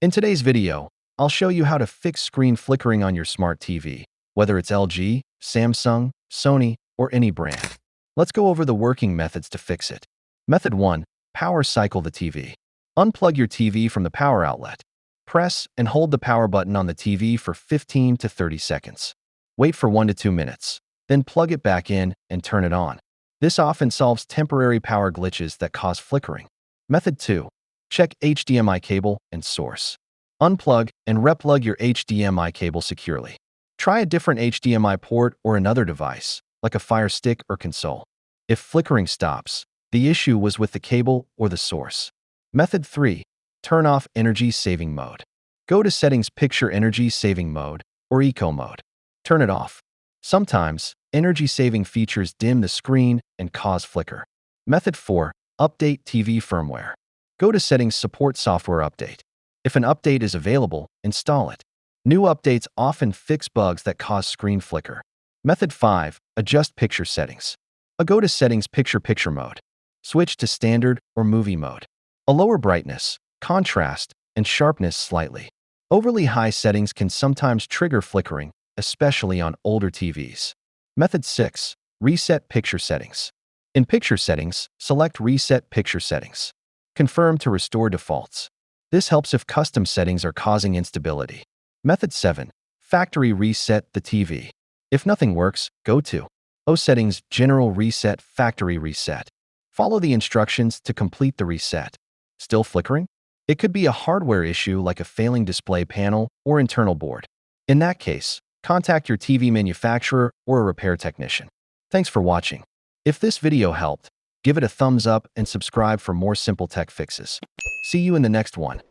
In today's video, I'll show you how to fix screen flickering on your smart TV, whether it's LG, Samsung, Sony, or any brand. Let's go over the working methods to fix it. Method 1. Power cycle the TV. Unplug your TV from the power outlet. Press and hold the power button on the TV for 15 to 30 seconds. Wait for 1 to 2 minutes. Then plug it back in and turn it on. This often solves temporary power glitches that cause flickering. Method 2. Check HDMI cable and source. Unplug and replug your HDMI cable securely. Try a different HDMI port or another device, like a Fire Stick or console. If flickering stops, the issue was with the cable or the source. Method 3. Turn off energy saving mode. Go to Settings, Picture Energy Saving Mode or Eco Mode. Turn it off. Sometimes, energy saving features dim the screen and cause flicker. Method 4. Update TV firmware. Go to Settings, Support Software Update. If an update is available, install it. New updates often fix bugs that cause screen flicker. Method 5. Adjust picture settings. Go to Settings, Picture Mode. Switch to Standard or Movie Mode. A lower brightness, contrast, and sharpness slightly. Overly high settings can sometimes trigger flickering, especially on older TVs. Method 6. Reset picture settings. In Picture Settings, select Reset Picture Settings. Confirm to restore defaults. This helps if custom settings are causing instability. Method 7. Factory reset the TV. If nothing works, go to Settings, General Reset, Factory Reset. Follow the instructions to complete the reset. Still flickering? It could be a hardware issue like a failing display panel or internal board. In that case, contact your TV manufacturer or a repair technician. Thanks for watching. If this video helped, give it a thumbs up and subscribe for more simple tech fixes. See you in the next one.